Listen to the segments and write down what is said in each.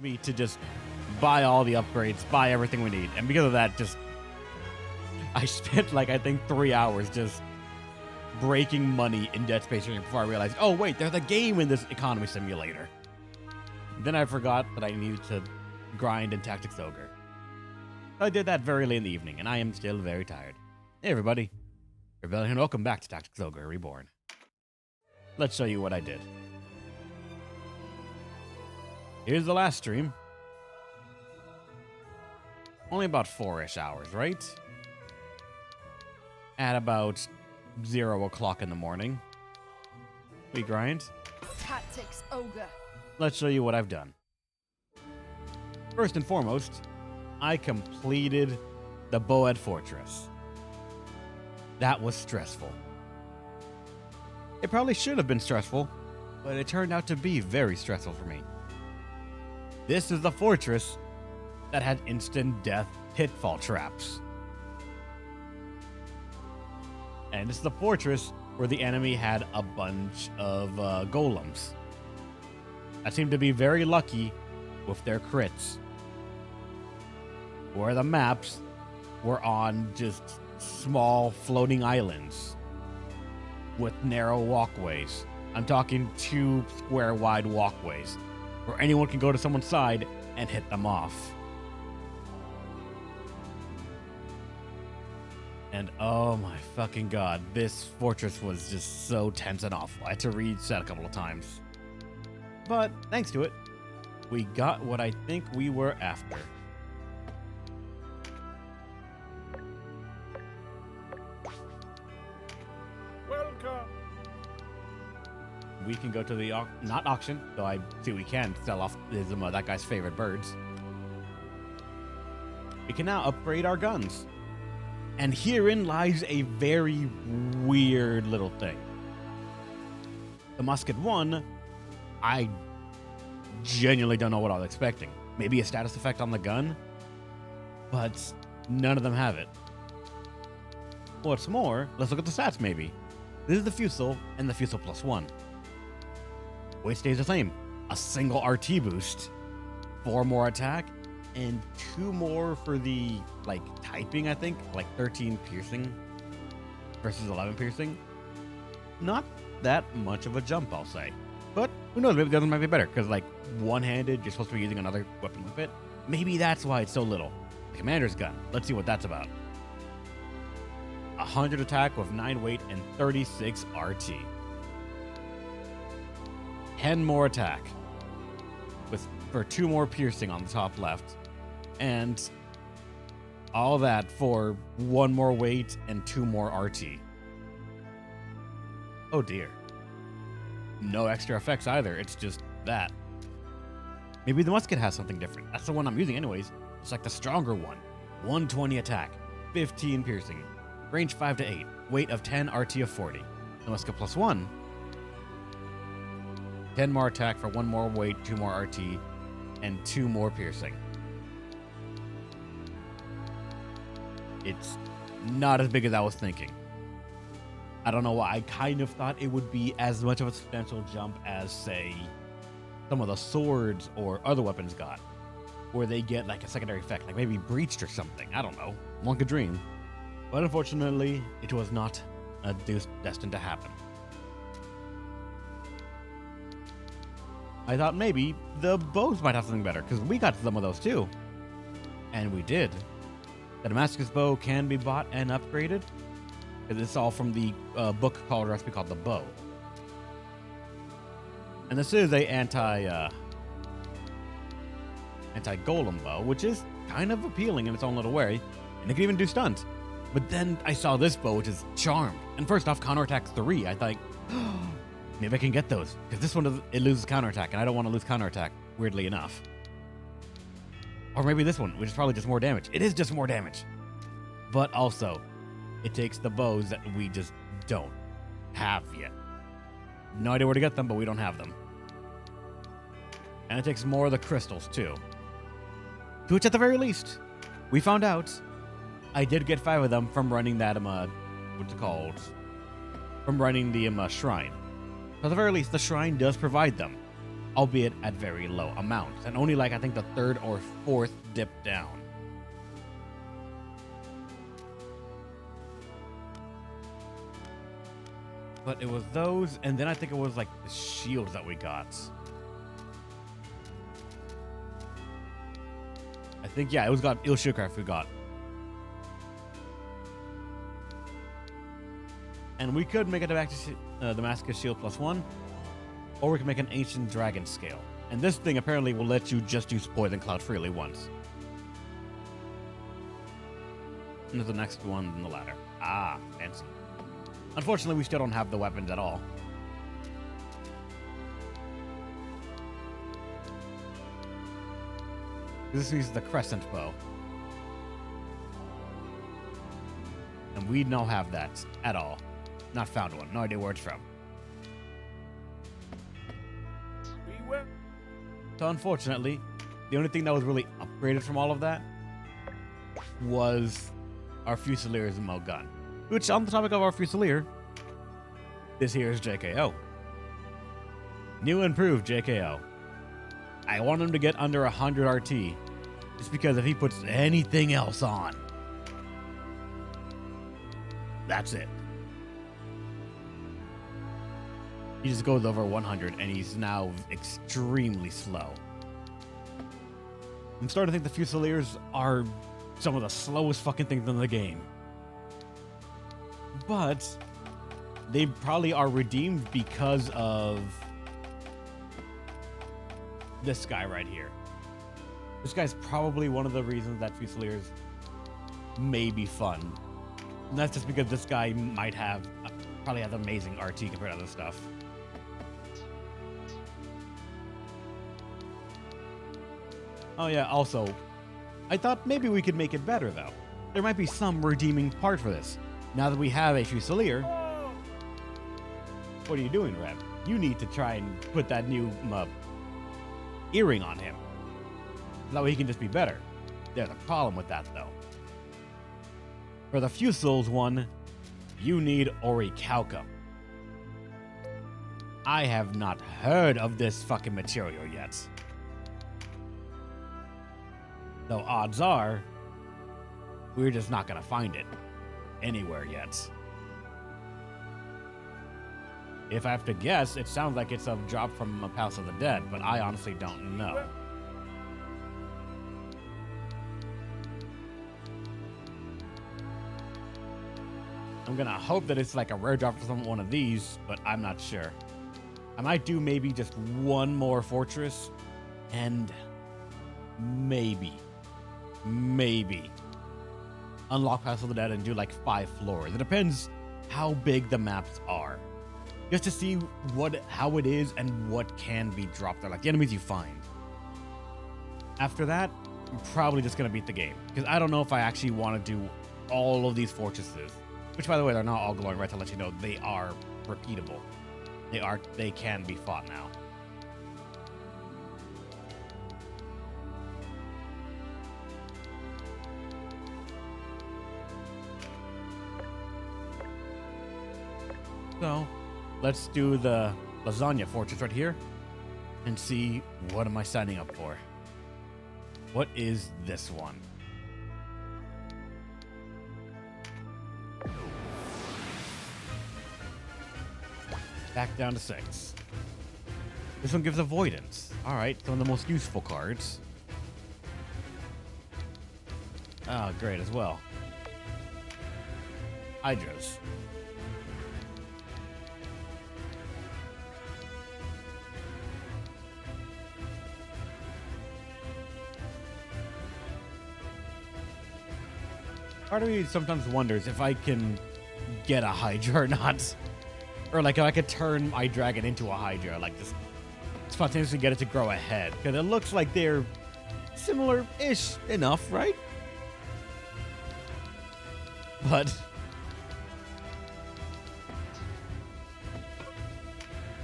me to just buy all the upgrades, buy everything we need. And because of that, I spent like, I think 3 hours just breaking money in Dead Space before I realized, oh wait, there's a game in this economy simulator. Then I forgot that I needed to grind in Tactics Ogre. I did that very late in the evening, and I am still very tired. Hey everybody, Rebellion, and welcome back to Tactics Ogre Reborn. Let's show you what I did. Here's the last stream. Only about 4-ish hours, right? At about 0 o'clock in the morning, we grind. Tactics Ogre. Let's show you what I've done. First and foremost, I completed the Boed Fortress. That was stressful. It probably should have been stressful, but it turned out to be very stressful for me. This is the fortress that had instant death pitfall traps. And this is the fortress where the enemy had a bunch of golems that seemed to be very lucky with their crits. Where the maps were on just small floating islands with narrow walkways. I'm talking 2 square wide walkways where anyone can go to someone's side and hit them off. And oh my fucking god, this fortress was just so tense and awful. I had to reset a couple of times. But thanks to it, we got what I think we were after. Welcome. We can go to the not auction, though I see we can sell off that guy's favorite birds. We can now upgrade our guns. And herein lies a very weird little thing. The Musket 1, I genuinely don't know what I was expecting. Maybe a status effect on the gun, but none of them have it. What's more, let's look at the stats maybe. This is the Fusel and the Fusel +1. Weight stays the same. A single RT boost, 4 more attack, and 2 more for the, like, typing, I think. Like 13 piercing versus 11 piercing. Not that much of a jump, I'll say. But who knows, maybe the other might be better. Because, like, one-handed, you're supposed to be using another weapon with it. Maybe that's why it's so little. The Commander's gun. Let's see what that's about. 100 attack with 9 weight and 36 RT. 10 more attack for 2 more piercing on the top left. And all that for 1 more weight and 2 more RT. Oh dear. No extra effects either. It's just that. Maybe the musket has something different. That's the one I'm using anyways. It's like the stronger one. 120 attack, 15 piercing, range 5 to 8, weight of 10, RT of 40. The musket +1. 10 more attack for 1 more weight, 2 more RT, and 2 more piercing. It's not as big as I was thinking. I don't know why. I kind of thought it would be as much of a substantial jump as, say, some of the swords or other weapons got, where they get like a secondary effect, like maybe breached or something. I don't know. One could dream. But unfortunately, it was not destined to happen. I thought maybe the bows might have something better, because we got some of those too. And we did. The Damascus bow can be bought and upgraded. It's all from the book called recipe called The Bow. And this is a anti-golem bow, which is kind of appealing in its own little way. And it can even do stuns. But then I saw this bow, which is charmed. And first off, counterattack 3. I thought, maybe I can get those. Because this one, it loses counterattack, and I don't want to lose counterattack, weirdly enough. Or maybe this one, which is probably just more damage. It is just more damage. But also, it takes the bows that we just don't have yet. No idea where to get them, but we don't have them. And it takes more of the crystals, too. Which, at the very least, we found out I did get 5 of them from running that, what's it called? From running the shrine. At the very least, the shrine does provide them. albeit at very low amounts, and only like I think the third or fourth dip down. But it was those, and then I think it was like the shields that we got. I think, yeah, it was Shieldcraft we got. And we could make it back to Damascus Shield +1, or we could make an Ancient Dragon Scale. And this thing apparently will let you just use Poison Cloud freely once. And there's the next one in the ladder. Ah, fancy. Unfortunately, we still don't have the weapons at all. This is the Crescent Bow. And we don't have that at all. Not found one. No idea where it's from. So unfortunately, the only thing that was really upgraded from all of that was our Fusilier's Mo gun. Which, on the topic of our Fusilier, this here is JKO. New improved JKO. I want him to get under 100 RT, just because if he puts anything else on, that's it. He just goes over 100, and he's now extremely slow. I'm starting to think the Fusiliers are some of the slowest fucking things in the game. But they probably are redeemed because of this guy right here. This guy's probably one of the reasons that Fusiliers may be fun. And that's just because this guy might have, probably has amazing RT compared to other stuff. Oh yeah, also, I thought maybe we could make it better though. There might be some redeeming part for this. Now that we have a Fusilier, what are you doing, Rev? You need to try and put that new earring on him. That way he can just be better. There's a problem with that, though. For the Fusils one, you need Orichalcum. I have not heard of this fucking material yet. Though odds are, we're just not gonna find it anywhere yet. If I have to guess, it sounds like it's a drop from a House of the Dead, but I honestly don't know. I'm gonna hope that it's like a rare drop from one of these, but I'm not sure. I might do maybe just one more fortress, and maybe unlock House of the Dead and do like 5 floors. It depends how big the maps are, just to see how it is and what can be dropped there, like the enemies you find. After that, I'm probably just gonna beat the game, because I don't know if I actually want to do all of these fortresses, which by the way, they're not all glowing red, to let you know they are repeatable. They can be fought now. So, let's do the Lasagna Fortress right here and see what am I signing up for. What is this one? Back down to 6. This one gives avoidance. Alright, some of the most useful cards. Ah, great as well. Hydras. Part of me sometimes wonders if I can get a Hydra or not. Or like if I could turn my dragon into a Hydra, like just spontaneously get it to grow a head. Because it looks like they're similar-ish enough, right? But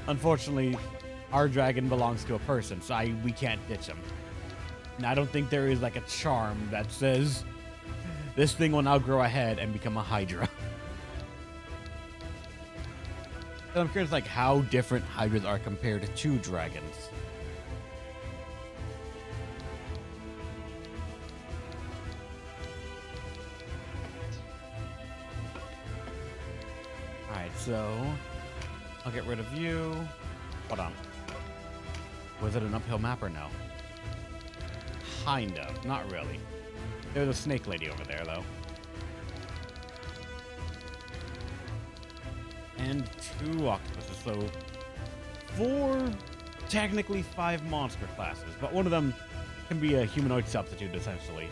unfortunately, our dragon belongs to a person, so we can't ditch him. And I don't think there is like a charm that says this thing will now grow a head and become a Hydra. And I'm curious like how different Hydras are compared to dragons. Alright, so I'll get rid of you. Hold on. Was it an uphill map or no? Kind of. Not really. There's a snake lady over there, though. And 2 octopuses, so 4, technically 5 monster classes, but one of them can be a humanoid substitute, essentially,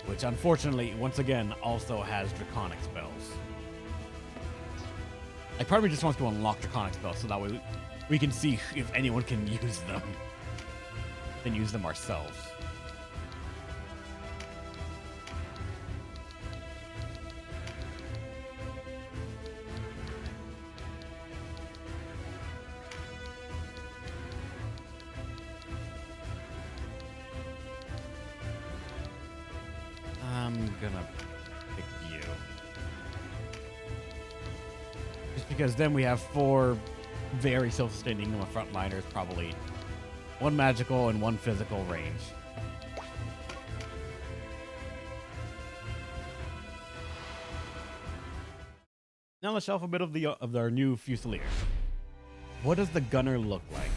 which unfortunately, once again, also has draconic spells. Like, part of me just wants to unlock draconic spells so that way we can see if anyone can use them. Then use them ourselves. I'm gonna pick you. Just because then we have 4 very self-sustaining frontliners, probably 1 magical and 1 physical range. Now let's shelf a bit of our new Fusilier. What does the gunner look like?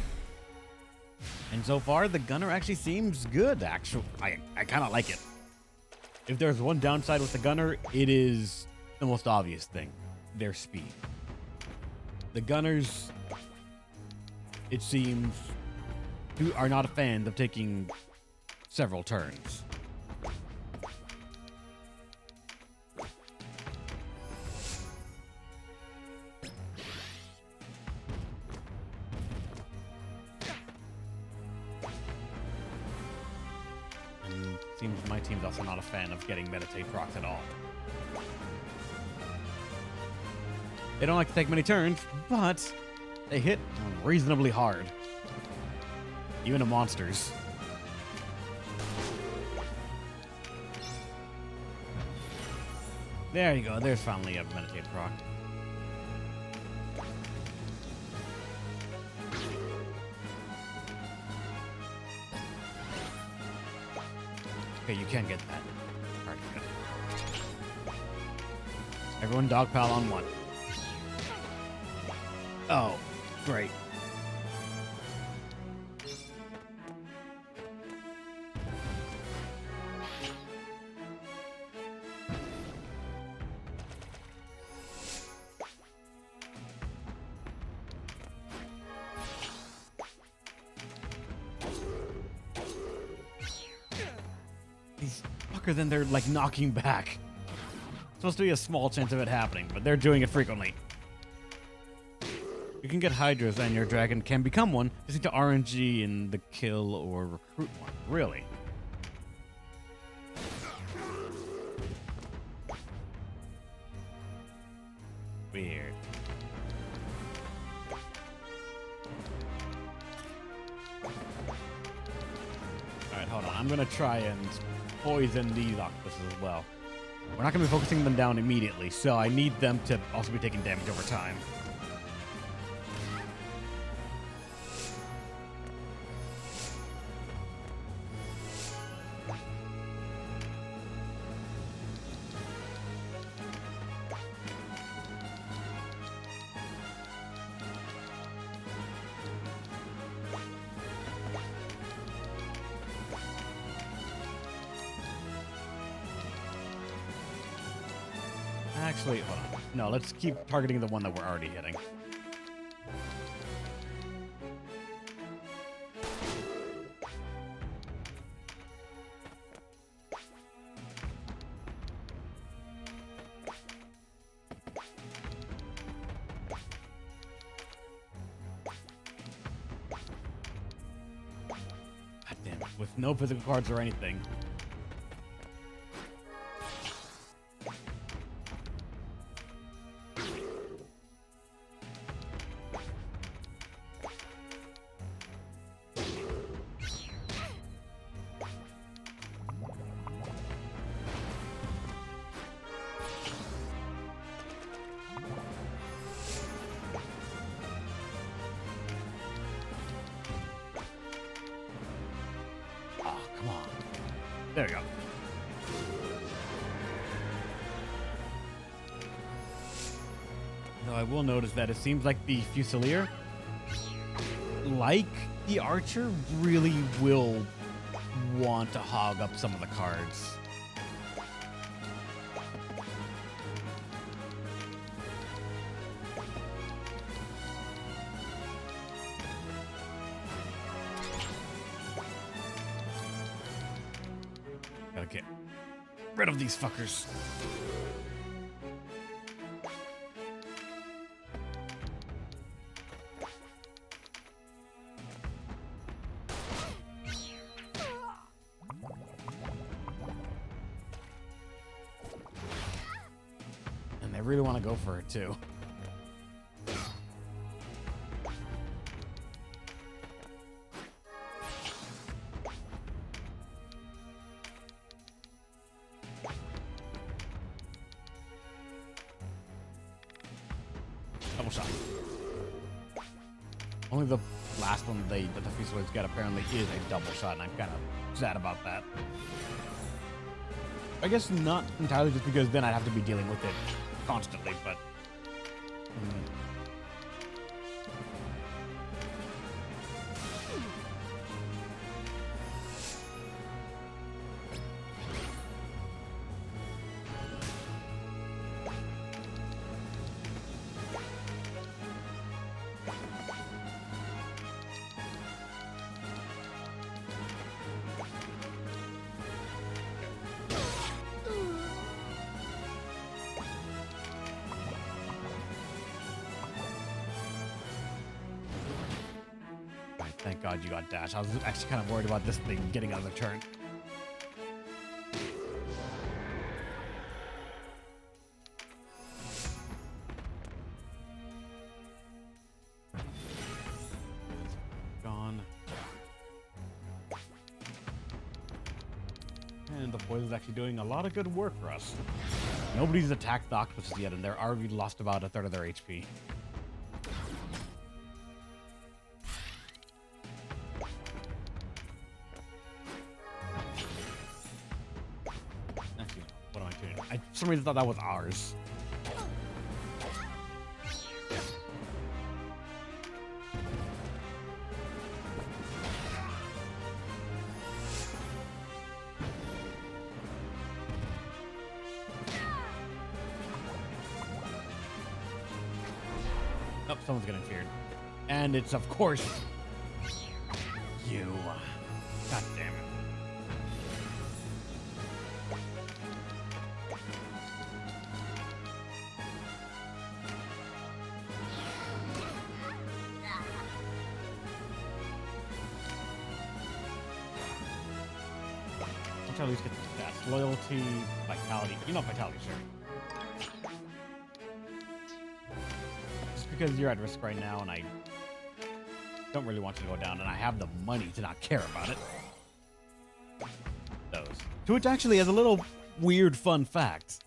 And so far, the gunner actually seems good. Actually, I kind of like it. If there's one downside with the gunner, it is the most obvious thing: their speed. The gunners, it seems, are not a fan of taking several turns. And seems my team's also not a fan of getting meditate procs at all. They don't like to take many turns, but they hit reasonably hard. Even to monsters. There you go. There's finally a meditate proc. Okay, you can get that. Alright, good. Everyone dogpile on 1. Oh, great. These fuckers, then they're like knocking back. Supposed to be a small chance of it happening, but they're doing it frequently. You can get Hydras and your dragon can become one. Just need to RNG in the kill or recruit one. Really? Weird. Alright, hold on. I'm gonna try and poison these octopuses as well. We're not gonna be focusing them down immediately, so I need them to also be taking damage over time. Actually, hold on. No, let's keep targeting the one that we're already hitting. God damn it. With no physical cards or anything. Come on. There we go. Though I will notice that it seems like the Fusilier, like the Archer, really will want to hog up some of the cards. Gotta get rid of these fuckers. And they really want to go for it too. Double shot. Only the last one that the Fusiliers get apparently is a double shot, and I'm kind of sad about that. I guess not entirely, just because then I'd have to be dealing with it constantly, but... Thank God you got dash. I was actually kind of worried about this thing getting out of the turn. Gone. And the poison's actually doing a lot of good work for us. Nobody's attacked the octopuses yet, and they're already lost about a third of their HP. For some reason, I thought that was ours. Oh, someone's getting feared. And it's, of course, you. God damn it. At least get the stats. Loyalty, vitality. You know vitality, sure. Just because you're at risk right now and I don't really want you to go down and I have the money to not care about it. Those. To which actually has a little weird fun fact.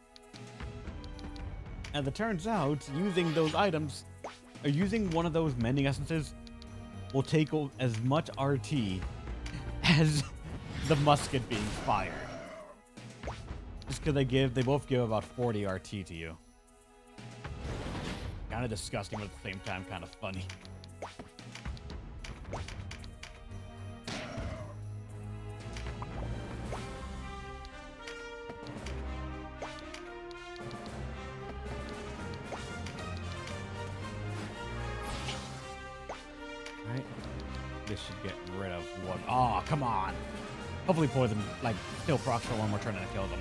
As it turns out, using those items, or using one of those mending essences, will take as much RT as the musket being fired. Just because they both give about 40 RT to you. Kind of disgusting, but at the same time kind of funny. Alright. This should get rid of one. Oh, come on. Hopefully poison, like, still procs for one more turn and kill them.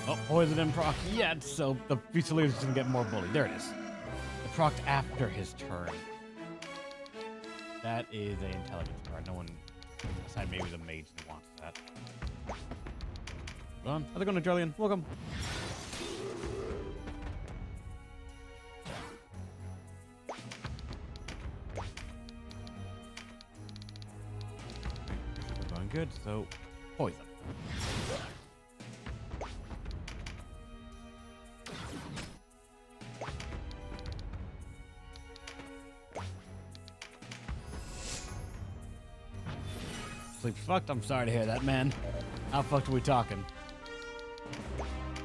Oh, poison didn't proc yet, so the Fusilier is going to get more bullied. There it is. It procced after his turn. That is an intelligence card. No one, aside maybe the mage, wants that. Hold on. How's it going, Julian? Welcome. good, so poison. Sleep fucked? I'm sorry to hear that, man. How fucked are we talking?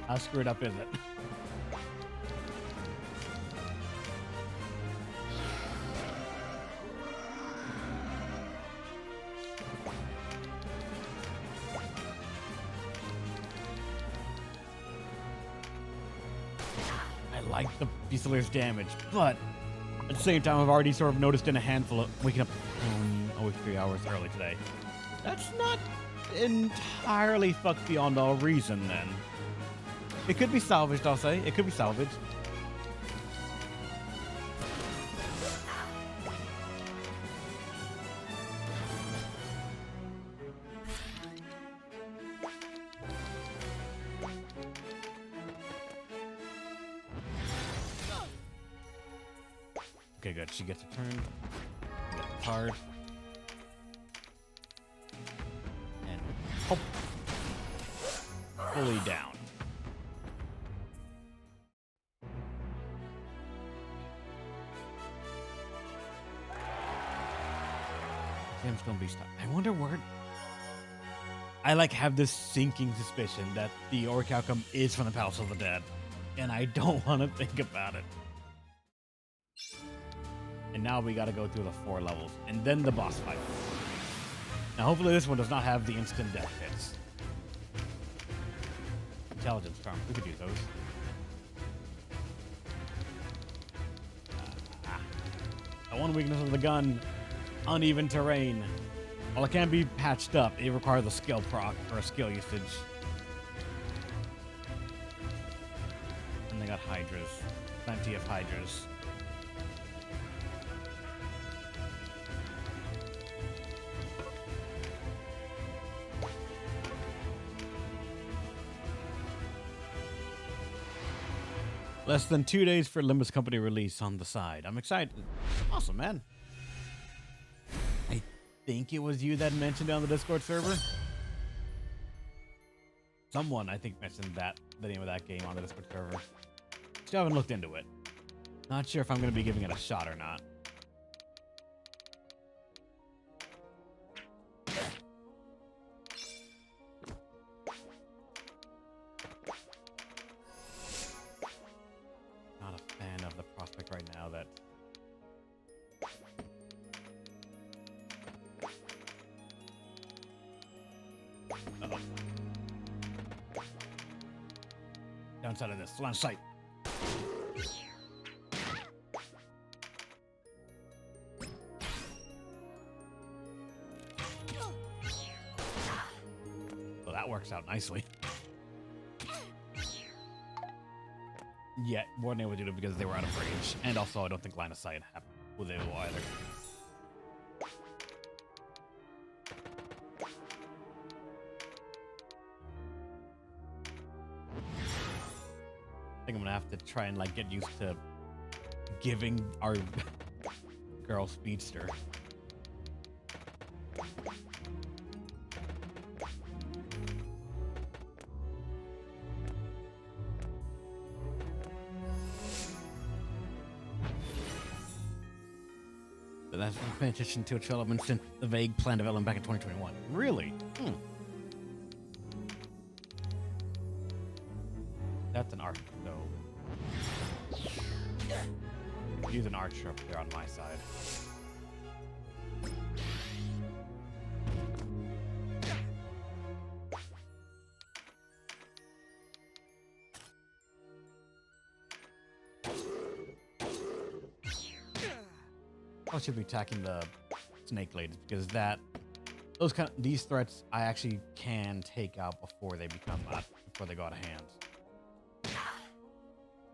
How screwed up is it? I like the Fusileer's damage, but at the same time, I've already sort of noticed in a handful of waking up always 3 hours early today. That's not entirely fuck beyond all reason, then. It could be salvaged, I'll say. It could be salvaged. Okay, good. She gets a turn. Get a card. And pop. Fully down. Gemstone Beast. I wonder where. I have this sinking suspicion that the Orichalcum is from the Palace of the Dead, and I don't want to think about it. And now we got to go through the 4 levels, and then the boss fight. Now, hopefully this one does not have the instant death hits. Intelligence charm. We could use those. The one weakness of the gun, uneven terrain. While it can be patched up, it requires a skill proc or a skill usage. And they got hydras. Plenty of hydras. Less than 2 days for Limbus Company release on the side. I'm excited. Awesome, man. I think it was you that mentioned it on the Discord server. Someone, I think, mentioned the name of that game on the Discord server. Still haven't looked into it. Not sure if I'm going to be giving it a shot or not. Right now that downside of this line of sight. Well, that works out nicely. Yeah, weren't able to do it because they were out of range. And also, I don't think line of sight happened with it either. I think I'm gonna have to try and get used to giving our girl speedster. That's been paying attention to its development since the vague plan development back in 2021. Really? That's an archer, though. Use an archer up there on my side. I should be attacking the snake ladies because these threats I actually can take out before they before they go out of hand.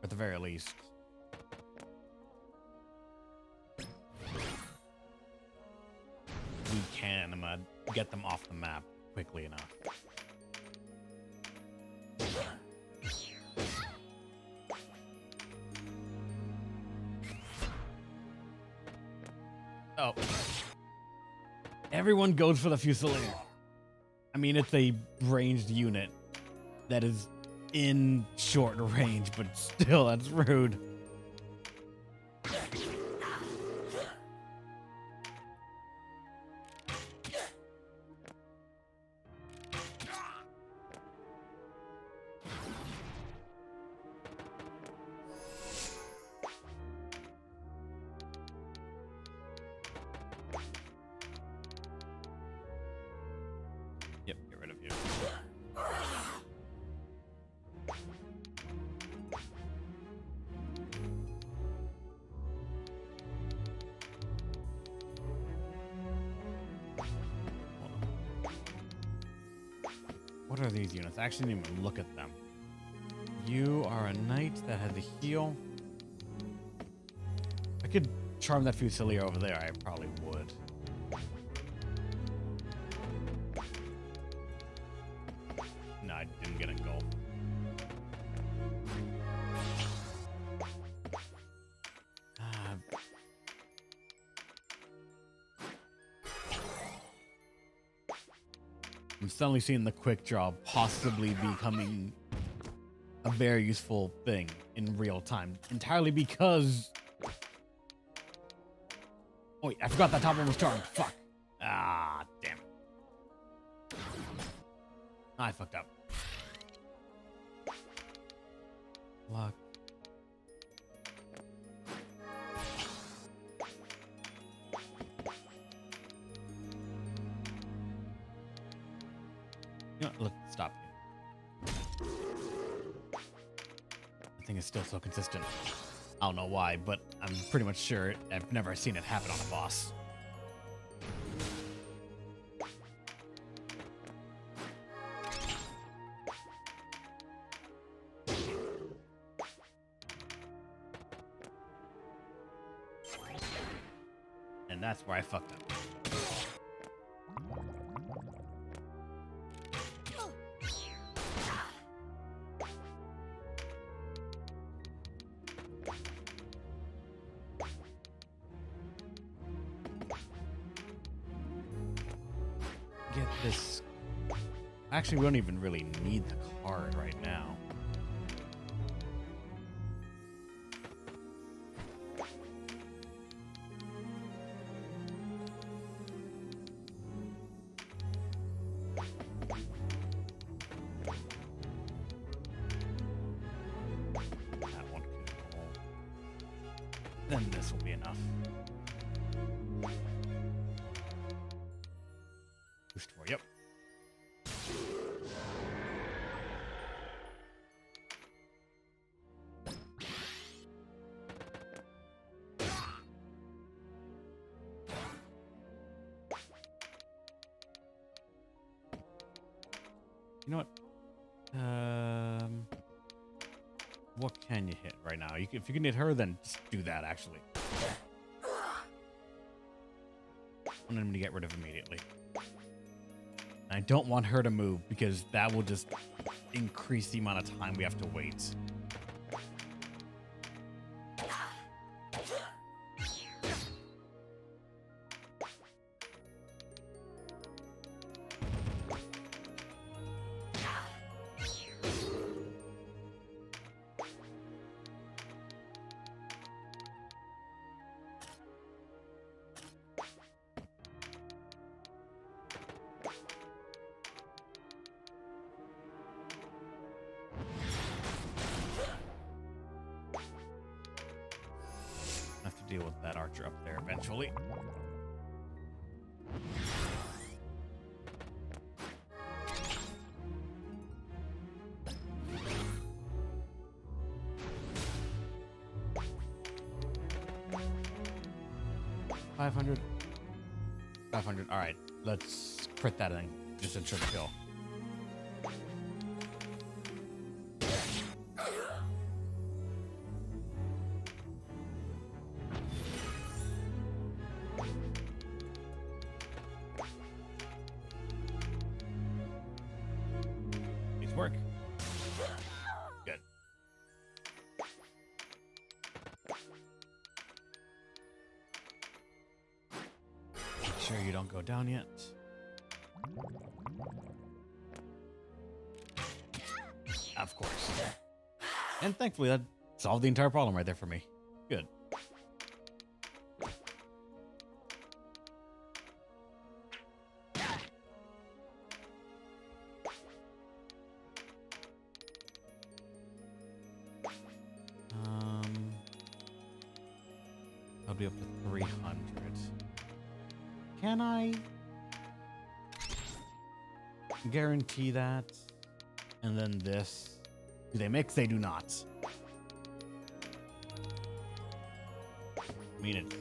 At the very least. We can get them off the map quickly enough. Oh. Everyone goes for the Fusilier. I mean, it's a ranged unit that is in short range, but still, that's rude. Yep, get rid of you. Hold on. What are these units? I actually didn't even look at them. You are a knight that had the heal. I could charm that Fusileer over there. I probably would. No, I didn't get a goal. I'm suddenly seeing the quick draw possibly becoming a very useful thing in real time. Entirely because... Oh, wait, I forgot that top one was charmed. Fuck. Ah, damn it. I fucked up. Luck. You know, look, stop. The thing is still so consistent. I don't know why, but I'm pretty much sure I've never seen it happen on a boss. And that's where I fucked up. Get this. Actually, we don't even really need the card right now. That one could go. Then this will be enough. Boost 4, yep. You know what? What can you hit right now? If you can hit her, then just do that, actually. I'm going to get rid of immediately. I don't want her to move because that will just increase the amount of time we have to wait. I have to deal with that archer up there eventually. $500. $500. All right, let's crit that and just ensure the kill. Needs work. Good. Make sure you don't go down yet. of course. And thankfully, that solved the entire problem right there for me. Good. I'll be up to 300. Can I guarantee that? And then this. Do they mix? They do not. I mean, it's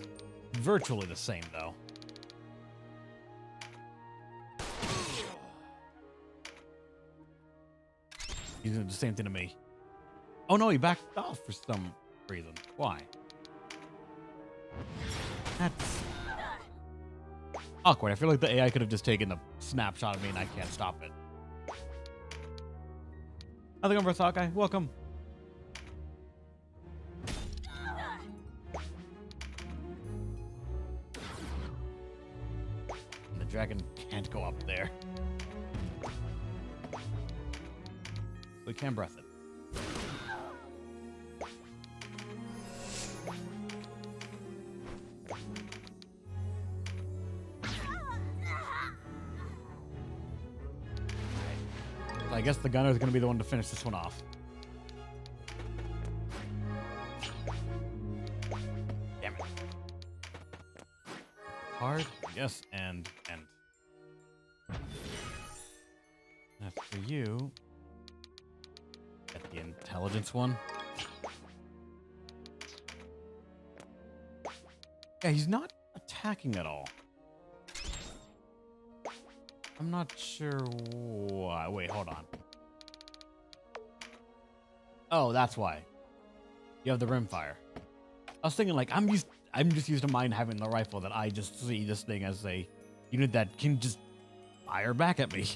virtually the same, though. He's doing the same thing to me. Oh, no, he backed off for some reason. Why? That's awkward. I feel like the AI could have just taken a snapshot of me and I can't stop it. How's it going, Verse Hawkeye? Welcome. And the dragon can't go up there. We can breath it. I guess the gunner is going to be the one to finish this one off. Damn it. Hard. Yes, and. That's for you. Get the intelligence one. Yeah, he's not attacking at all. I'm not sure why. Wait, hold on. Oh, that's why. You have the rimfire. I was thinking, like, I'm just used to mine having the rifle that I just see this thing as a unit that can just fire back at me.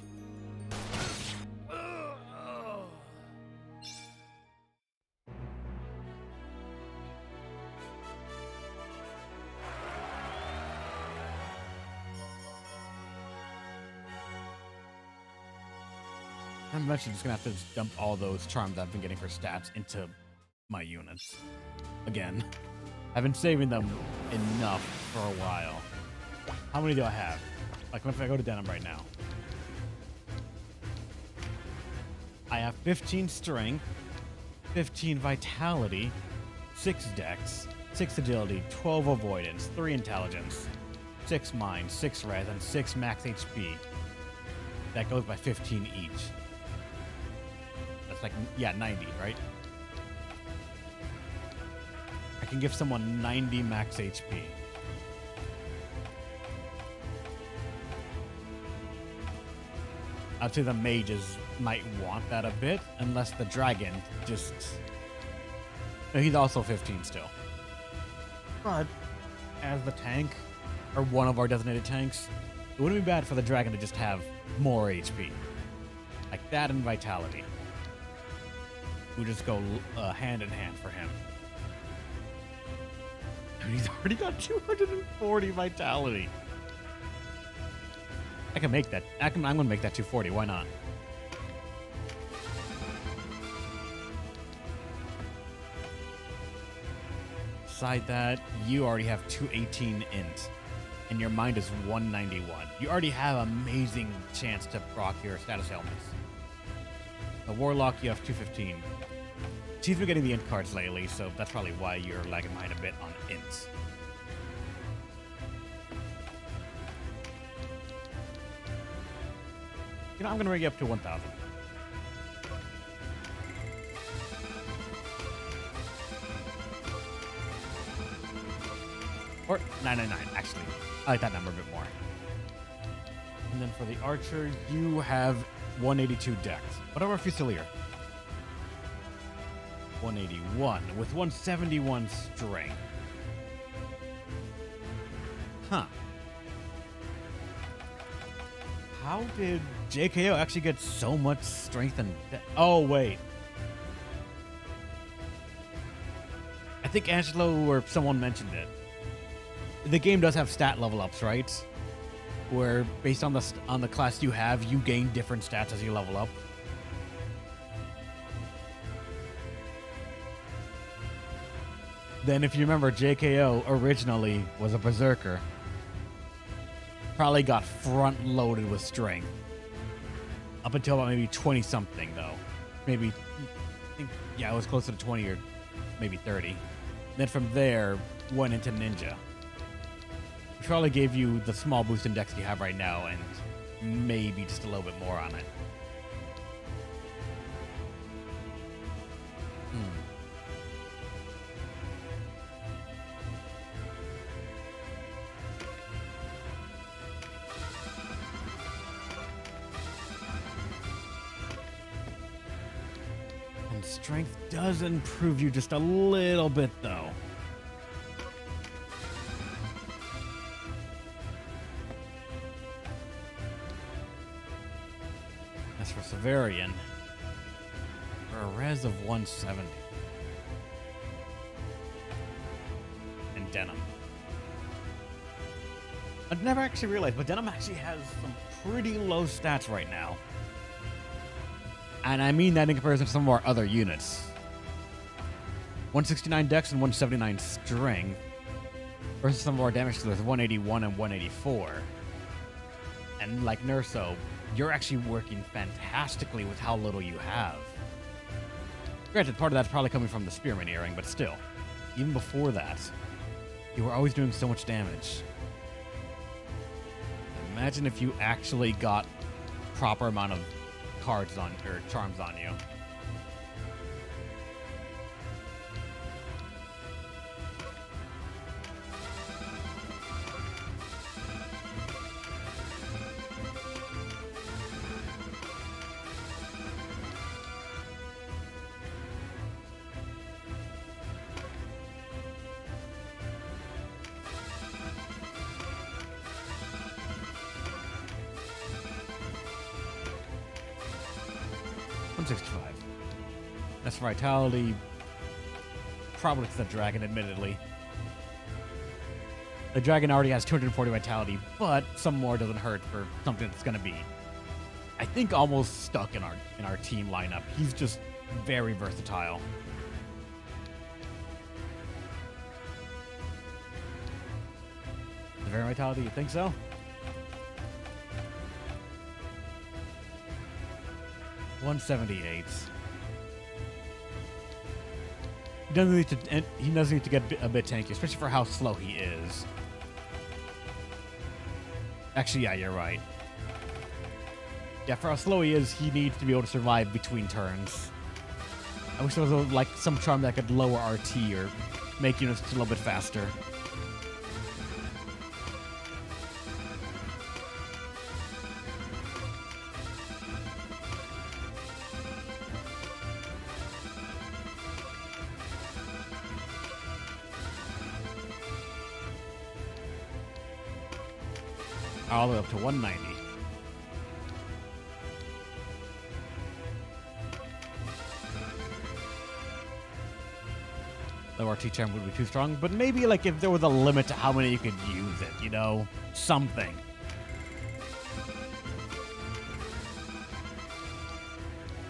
I'm eventually just gonna have to just dump all those charms I've been getting for stats into my units. Again. I've been saving them enough for a while. How many do I have? Like, if I go to denim right now. I have 15 strength, 15 vitality, 6 dex, 6 agility, 12 avoidance, 3 intelligence, 6 mind, 6 res, and 6 max HP. That goes by 15 each. That's like, yeah, 90, right? I can give someone 90 max HP. I'd say the mages might want that a bit, unless the dragon just... No, he's also 15 still. But, as the tank, or one of our designated tanks, it wouldn't be bad for the dragon to just have more HP. Like that and vitality. We just go hand in hand for him. Dude, he's already got 240 vitality. I can make that. I'm going to make that 240. Why not? Beside that, you already have 218 int, and your mind is 191. You already have amazing chance to proc your status ailments. The Warlock, you have 215. She's been getting the int cards lately, so that's probably why you're lagging behind a bit on ints. You know, I'm gonna bring you up to 1,000. Or 999, actually. I like that number a bit more. And then for the archer, you have 182 dex. What about Fusilier? 181 with 171 strength. Huh. How did JKO actually get so much strength and... Oh, wait. I think Angelo or someone mentioned it. The game does have stat level ups, right? Where based on the class you have, you gain different stats as you level up. Then if you remember, JKO originally was a berserker. Probably got front-loaded with strength. Up until about maybe 20-something, though. Maybe, I think, yeah, it was closer to 20 or maybe 30. Then from there, went into ninja. Which probably gave you the small boost in dex you have right now, and maybe just a little bit more on it. And strength does improve you just a little bit, though. As for Severian, for a res of 170. And Denim. I've never actually realized, but Denim actually has some pretty low stats right now. And I mean that in comparison to some of our other units. 169 dex and 179 strength versus some of our damage dealers, 181 and 184. And like Nurso, you're actually working fantastically with how little you have. Granted, part of that's probably coming from the Spearman earring, but still, even before that, you were always doing so much damage. Imagine if you actually got proper amount of cards on, or charms on you. That's vitality. Probably to the dragon, admittedly. The dragon already has 240 vitality, but some more doesn't hurt for something that's gonna be, I think, almost stuck in our team lineup. He's just very versatile. The very vitality, you think so? $178. He doesn't need to get a bit tanky, especially for how slow he is. Actually, yeah, you're right. Yeah, for how slow he is, he needs to be able to survive between turns. I wish there was like some charm that could lower RT or make units just a little bit faster. All the way up to 190. The RT charm would be too strong, but maybe like if there was a limit to how many you could use it, you know? Something.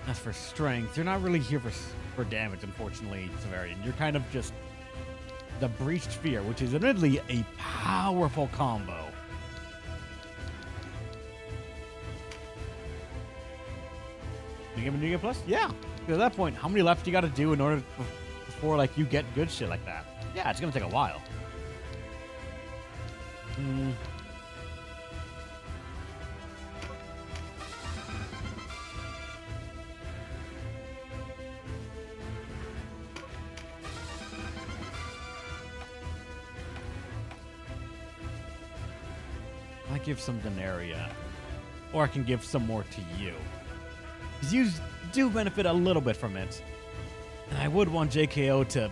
As for strength, you're not really here for damage, unfortunately, Severian. You're kind of just the Breached Sphere, which is admittedly a powerful combo. New Game Plus? Yeah. At that point, how many left you got to do in order before like you get good shit like that? Yeah, it's gonna take a while. I give some Denaria, or I can give some more to you. Because you do benefit a little bit from it. And I would want JKO to...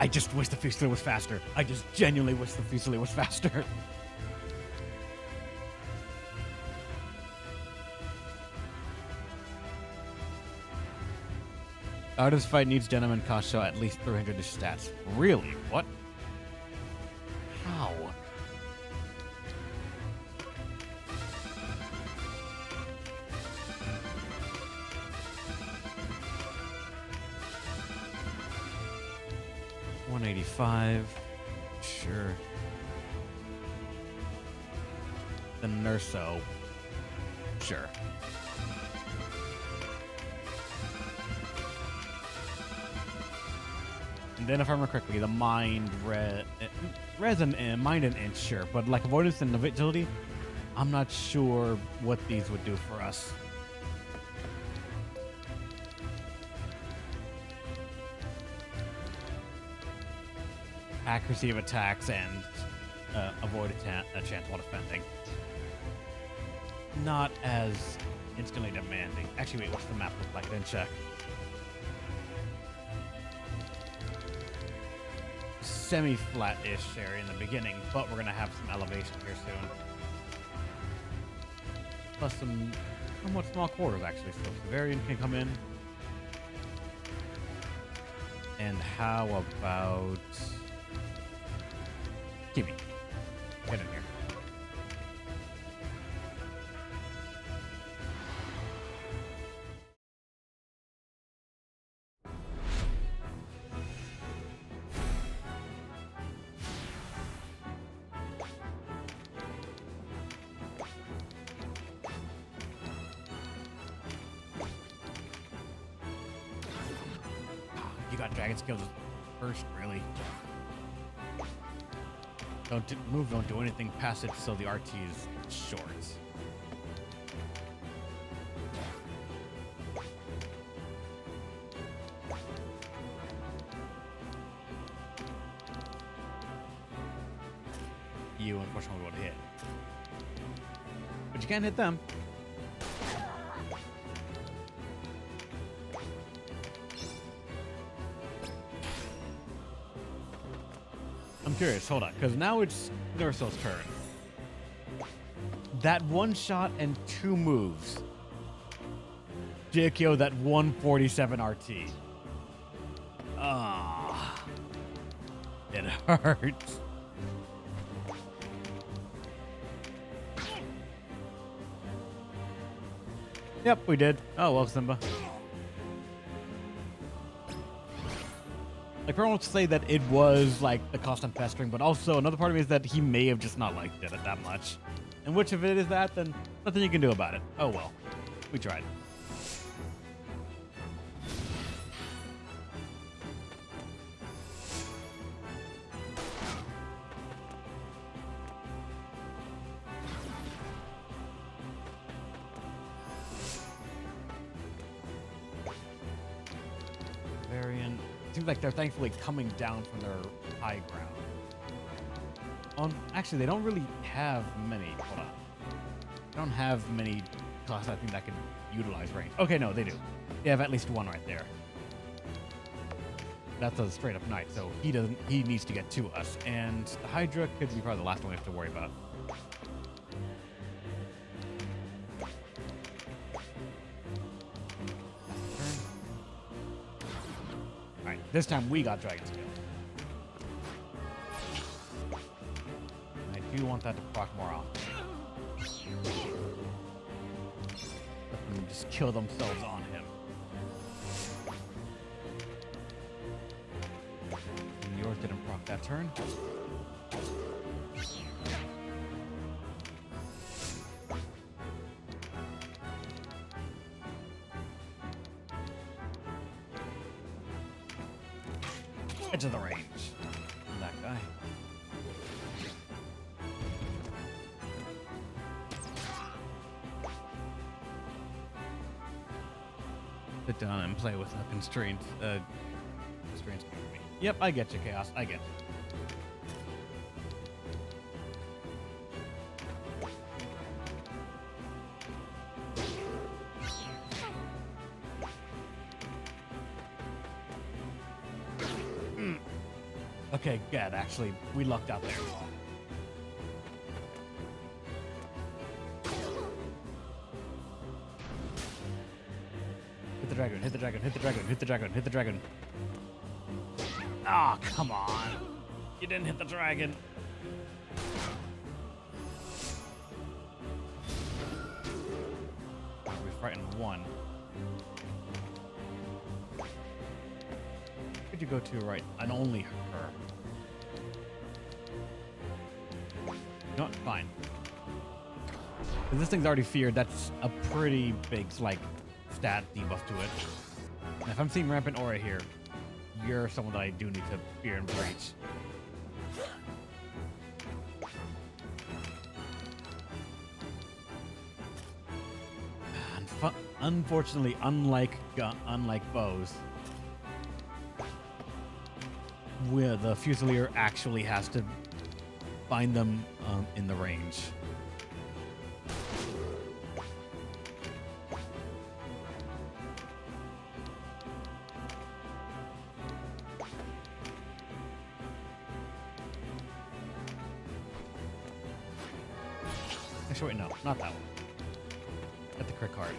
I just wish the Fusilier was faster. I just genuinely wish the Fusilier was faster. Artist fight needs Denim and Kasho at least 300 stats. Really? What? How? 185. Sure. The Nurso. Sure. And then if I remember correctly, the mind res and mind an inch, sure. But like avoidance and agility, I'm not sure what these would do for us. Accuracy of attacks and avoid a chance while defending. Not as instantly demanding. Actually, wait, what's the map look like? I didn't check. Semi-flat-ish area in the beginning, but we're gonna have some elevation here soon. Plus some somewhat small quarters, actually, so Severian can come in. And how about Kimi? Get in here. You got dragon skills first, really. Don't do anything past it so the RT is short. You unfortunately won't hit. But you can't hit them. I'm curious, hold on, because now it's Nurso's turn. That one shot and 2 moves. JKO that 147 RT. Ah, it hurts. Yep, we did. Oh well, Simba. Like, I won't say that it was, like, the constant pestering, but also another part of me is that he may have just not liked it that much. And which if it is that, then nothing you can do about it. Oh well. We tried. Variant. Seems like they're thankfully coming down from their high ground. Actually, they don't really have many. Hold on. They don't have many classes I think that can utilize range. Okay, no, they do. They have at least one right there. That's a straight up knight, so he doesn't. He needs to get to us, and the Hydra could be probably the last one we have to worry about. Alright, this time we got Dragon Skill. I do want that to proc more often. Let them just kill themselves on him. And yours didn't proc that turn. Edge of the range. That guy. Sit down and play with a constraint. Constraints. Yep, I get you, Chaos. I get you. Okay, good. Actually, we lucked out there. Hit the dragon, hit the dragon, hit the dragon, hit the dragon, hit the dragon. Ah, oh, come on. You didn't hit the dragon. We frightened one. Could you go to right? And only her. No, fine. If this thing's already feared, that's a pretty big, like, stat debuff to it. And if I'm seeing Rampant Aura here, you're someone that I do need to fear and breach. And unfortunately, unlike bows, where the Fusilier actually has to find them in the range. Actually, wait, no, not that one. Get the crit card.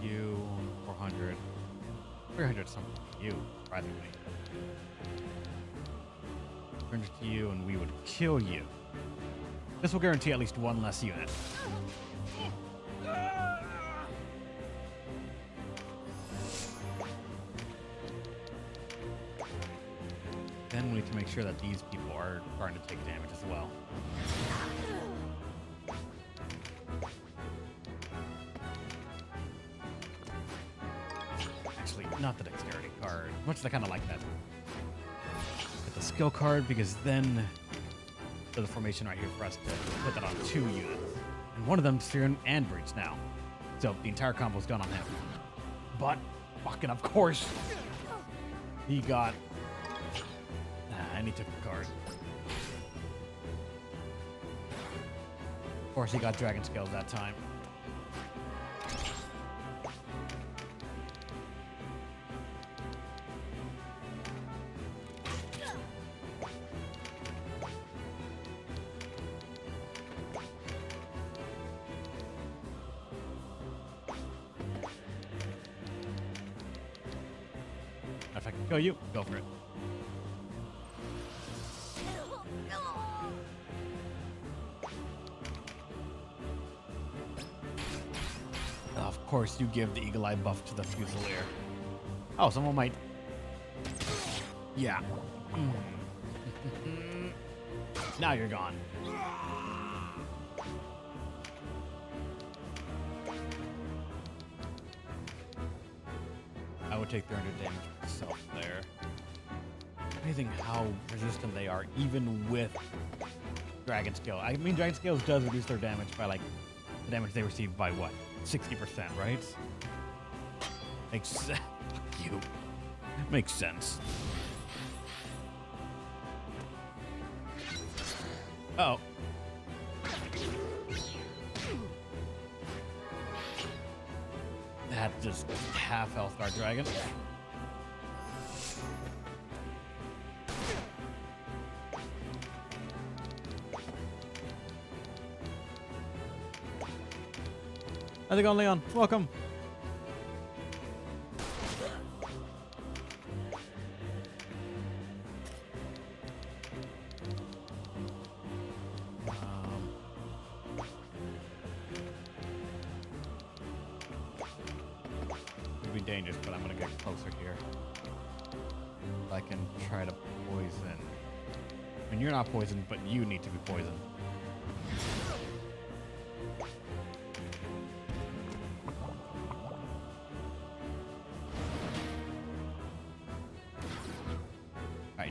You 400, 300 something to you, surprisingly. 300 to you, and we would kill you. This will guarantee at least one less unit. Then we need to make sure that these people are starting to take damage as well. Not the dexterity card. Much as I kind of like that. Get the skill card, because then there's a formation right here for us to put that on 2 units. And one of them's Fear and Breach now. So the entire combo's done on him. But, fucking of course, he got... and he took the card. Of course, he got Dragon Scales that time. If I can kill you, go for it. Of course, you give the Eagle Eye buff to the Fusilier. Oh, someone might... Yeah. Now you're gone. I would take 300 damage myself there. Amazing how resistant they are, even with Dragon Scale. I mean, Dragon Scales does reduce their damage by, like, the damage they receive by, what, 60%, right? Makes sense. Fuck you. Makes sense. Oh. That just half health our dragon. How's it going, Leon? Welcome. Could be dangerous, but I'm gonna get closer here. I can try to poison. I mean, you're not poisoned, but you need to be poisoned.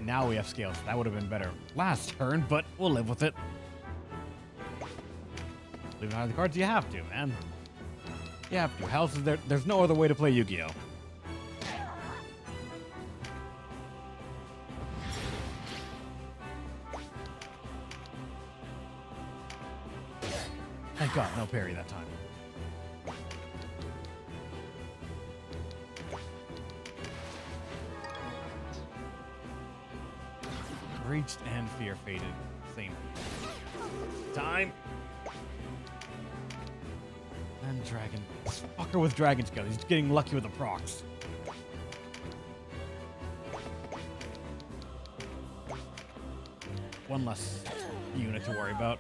Now we have scales. That would have been better last turn, but we'll live with it. Leave behind the cards, you have to, man. You have to. Health is there. There's no other way to play Yu-Gi-Oh! Thank God, no parry that time. Breached and Fear Faded. Same time. And Dragon. This fucker with Dragon Scale. He's getting lucky with the procs. One less unit to worry about.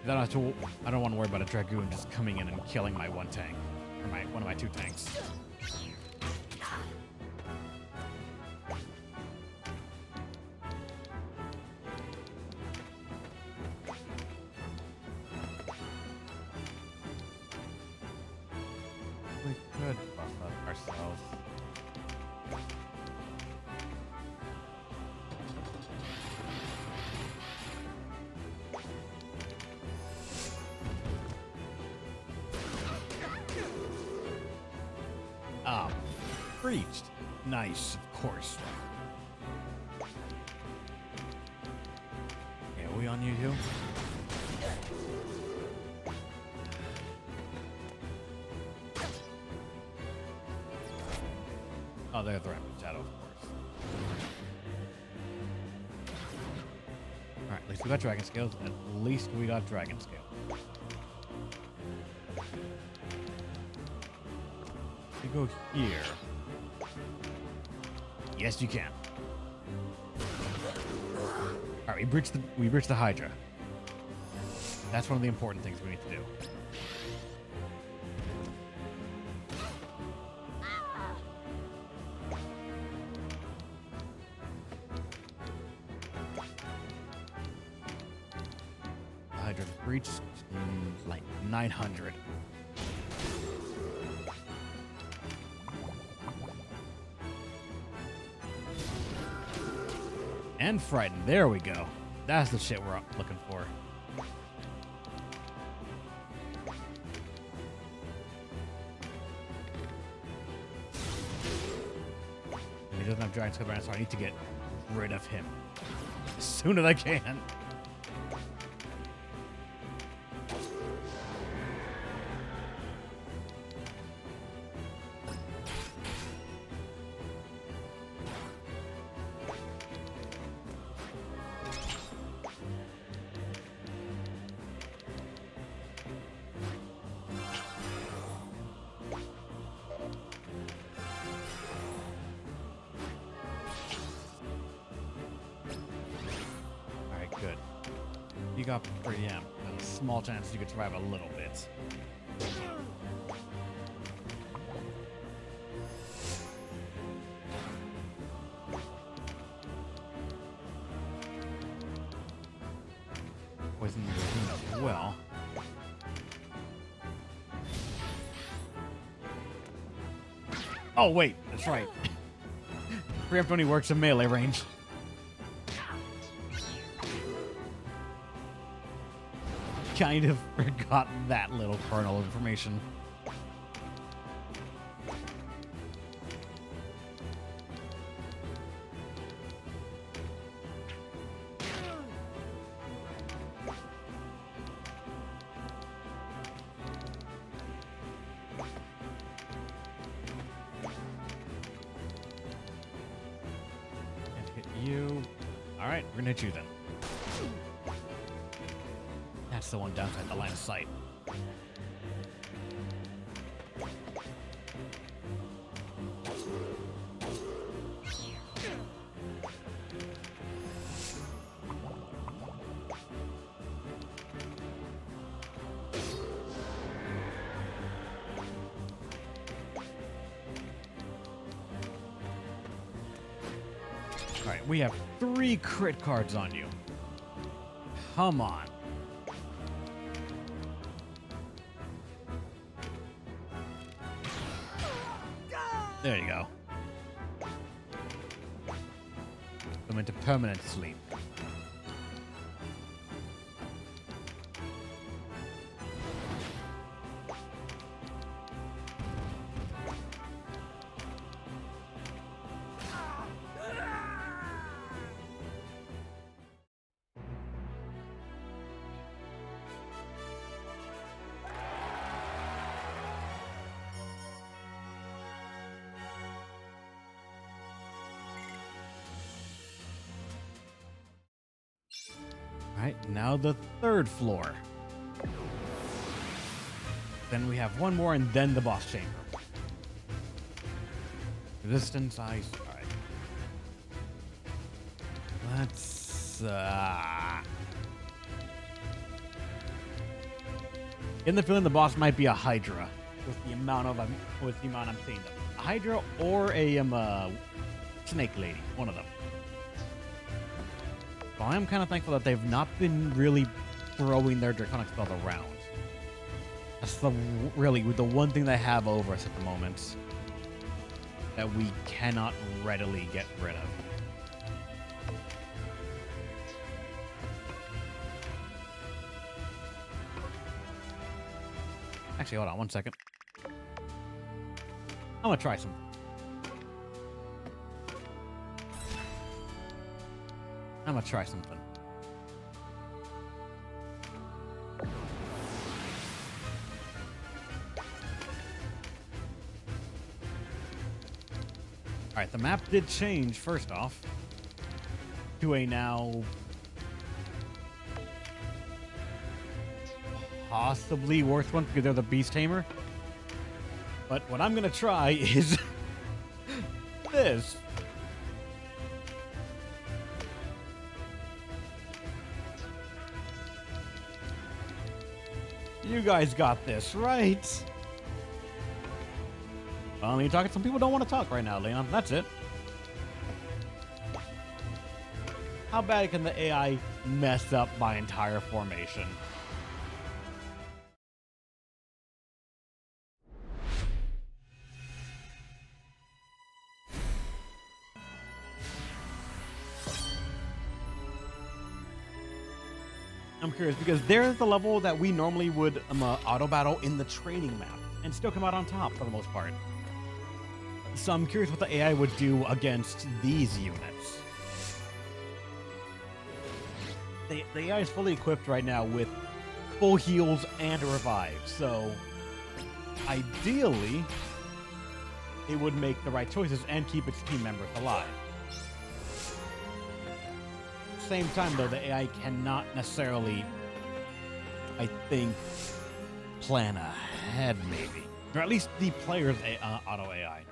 I don't want to worry about a dragoon just coming in and killing my one tank. Or one of my two tanks. We could buff up ourselves. Ah, breached. Nice, of course. Yeah, are we on you too? Oh, they're the rapid shadow, of course. Alright, at least we got dragon scales. At least we got dragon scale. You go here. Yes, you can. Alright, we breached the Hydra. That's one of the important things we need to do. Hydra breached like 900. And frightened. There we go. That's the shit we're looking for. He doesn't have dragon scale right now, so I need to get rid of him as soon as I can. Good. You got pretty amp. There's a small chance you could survive a little bit. Poison as well. Oh wait, that's right. Preempt only works in melee range. Kind of forgot that little kernel of information. And hit you. All right, we're gonna hit you then. That's the one downside, the line of sight. All right, we have 3 crit cards on you. Come on. There you go. I'm into permanent sleep. Alright, now the 3rd floor. Then we have one more and then the boss chamber. Resistance, ice. Alright. Let's Getting the feeling the boss might be a Hydra with the amount I'm seeing them. A Hydra or a snake lady, one of them. But I am kind of thankful that they've not been really throwing their draconic spells around. That's really the one thing they have over us at the moment that we cannot readily get rid of. Actually, hold on one second. I'm gonna try something. Alright, the map did change, first off, to a now possibly worse one because they're the Beast Tamer. But what I'm gonna try is this. You guys got this, right? Well, you're talking. Some people don't want to talk right now, Leon. That's it. How bad can the AI mess up my entire formation? I'm curious because there's the level that we normally would auto battle in the training map and still come out on top for the most part. So I'm curious what the AI would do against these units. The AI is fully equipped right now with full heals and a revive, so ideally it would make the right choices and keep its team members alive. Same time though, the AI cannot necessarily, I think, plan ahead maybe, or at least the player's auto AI.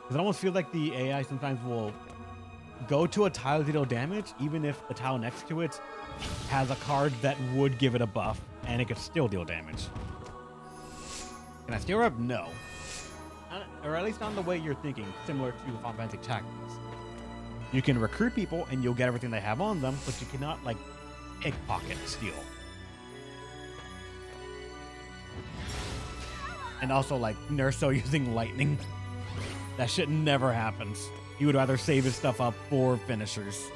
Because I almost feel like the AI sometimes will go to a tile to deal damage, even if the tile next to it has a card that would give it a buff, and it could still deal damage. Can I steal her up? No. Or at least not the way you're thinking, similar to Final Fantasy Tactics. You can recruit people, and you'll get everything they have on them, but you cannot, like, pickpocket steal. And also, like, Nerso using lightning. That shit never happens. He would rather save his stuff up for finishers.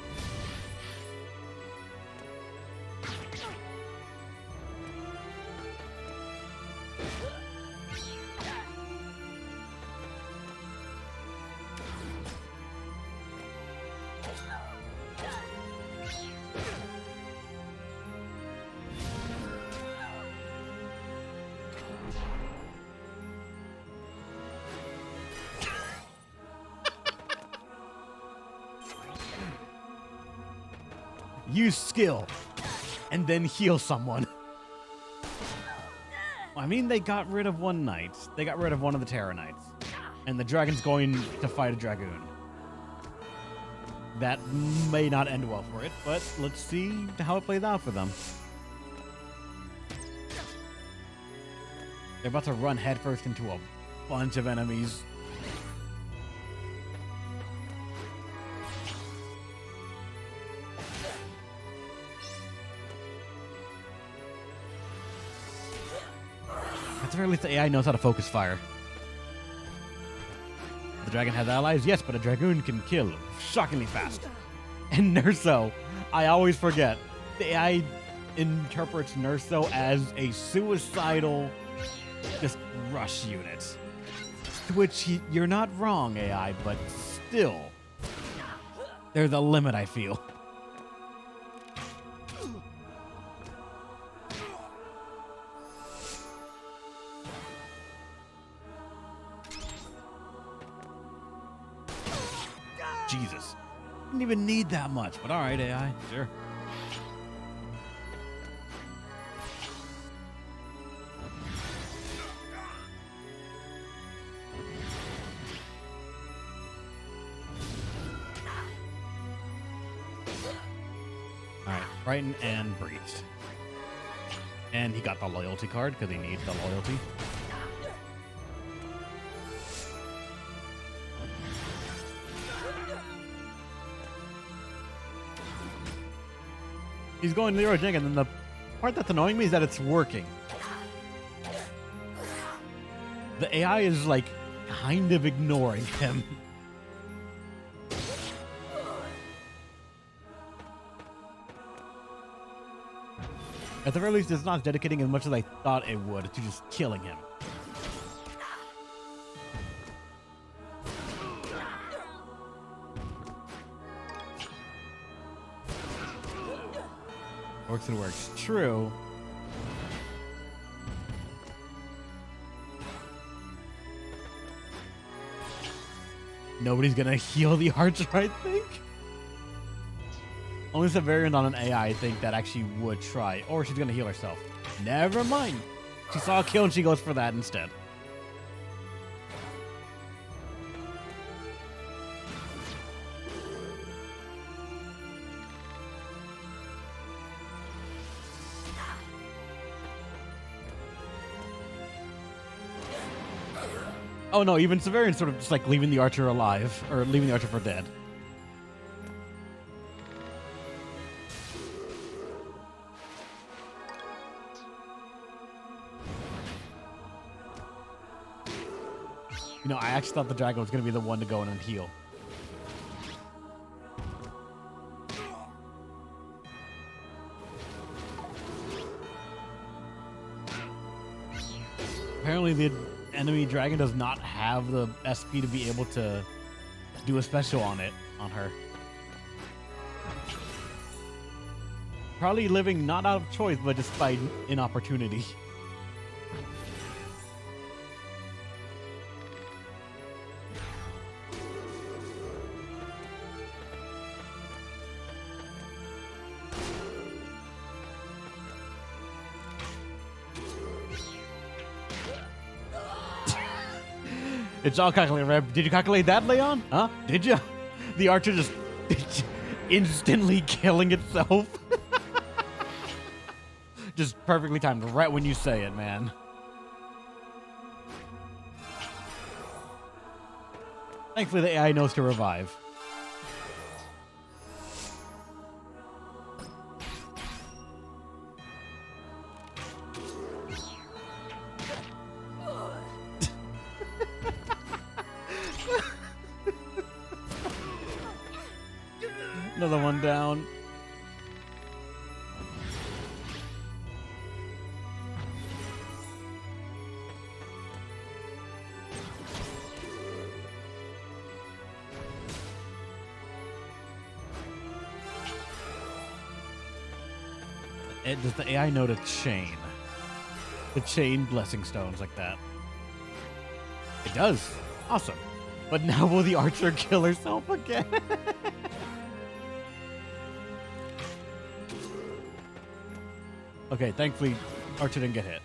Use skill, and then heal someone. I mean, they got rid of one knight. They got rid of one of the Terror Knights. And the dragon's going to fight a dragoon. That may not end well for it, but let's see how it plays out for them. They're about to run headfirst into a bunch of enemies. At the very least, the AI knows how to focus fire. The dragon has allies, yes, but a dragoon can kill shockingly fast. And Nerso, I always forget, the AI interprets Nerso as a suicidal, just rush unit. To which you're not wrong, AI, but still, there's a limit, I feel. Jesus. Didn't even need that much, but alright, AI, sure. Alright, frighten and breach. And he got the loyalty card because he needs the loyalty. He's going to the Origin, and then the part that's annoying me is that it's working. The AI is like kind of ignoring him. At the very least, it's not dedicating as much as I thought it would to just killing him. Works and works. True. Nobody's gonna heal the archer, I think. Only Severian on an AI, I think, that actually would try. Or she's gonna heal herself. Never mind. She saw a kill and she goes for that instead. Oh no, even Severian's sort of just like leaving the archer alive, or leaving the archer for dead. You know, I actually thought the dragon was going to be the one to go in and heal. Apparently the enemy dragon does not have the SP to be able to do a special on her. Probably living not out of choice, but just by inopportunity. It's all calculated. Did you calculate that, Leon? Huh? Did you? The archer just instantly killing itself. Just perfectly timed right when you say it, man. Thankfully, the AI knows to revive. Another one down. Does the AI know to chain? To chain blessing stones like that? It does. Awesome. But now will the archer kill herself again? Okay, thankfully, archer didn't get hit.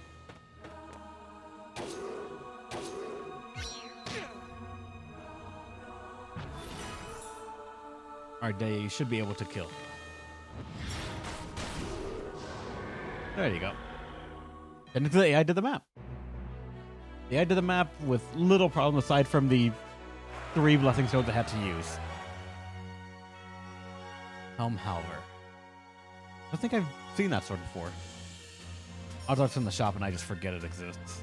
Alright, they should be able to kill. There you go. And the AI did the map. The AI did the map with little problem aside from the 3 blessing stones I had to use. Helm Halver. I don't think I've seen that sword before. Odds are it's in the shop and I just forget it exists.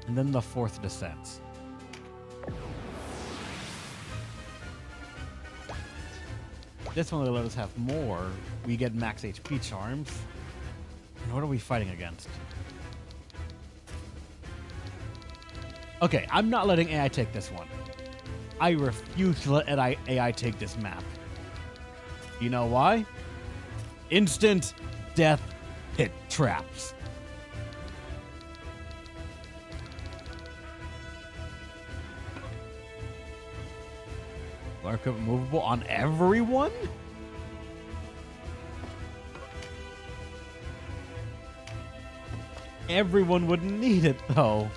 And then the 4th descent. This one will let us have more. We get max HP charms. And what are we fighting against? Okay, I'm not letting AI take this one. I refuse to let AI take this map. You know why? Instant death pit traps. Lark up movable on everyone? Everyone would need it though.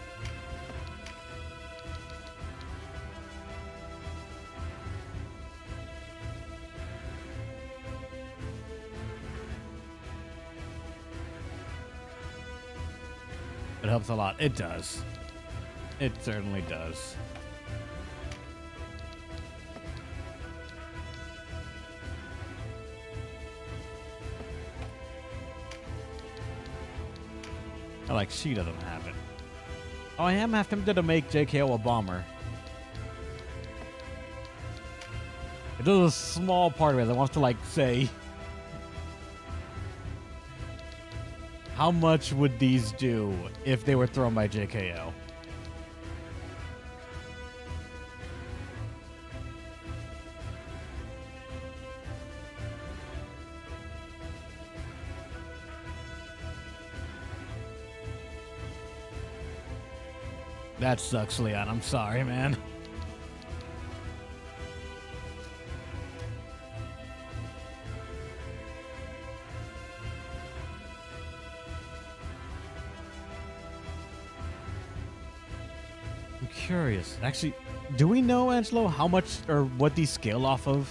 it helps a lot. It does. It certainly does. Like, she doesn't have it. Oh, I am half tempted to make JKO a bomber. There's a small part of it that wants to, like, say, how much would these do if they were thrown by JKO? That sucks, Leon. I'm sorry, man. I'm curious. Actually, do we know, Angelo, how much or what these scale off of?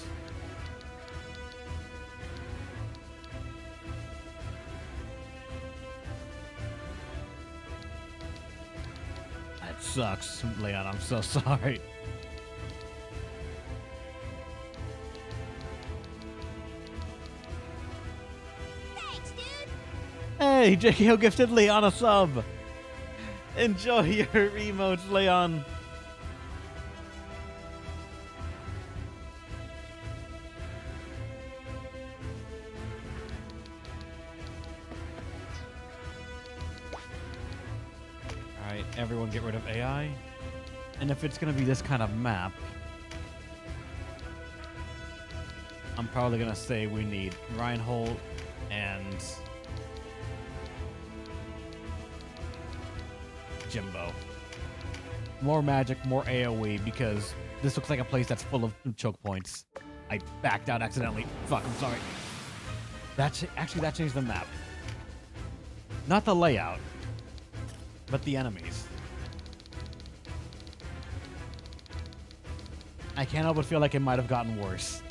Sucks, Leon. I'm so sorry. Thanks, dude. Hey, JKO gifted Leon a sub. Enjoy your emotes, Leon. Alright, everyone get rid of AI. And if it's going to be this kind of map, I'm probably going to say we need Reinhold and Jimbo. More magic, more AoE, because this looks like a place that's full of choke points. I backed out accidentally. Fuck, I'm sorry. Actually, that changed the map. Not the layout, but the enemies. I can't help but feel like it might have gotten worse.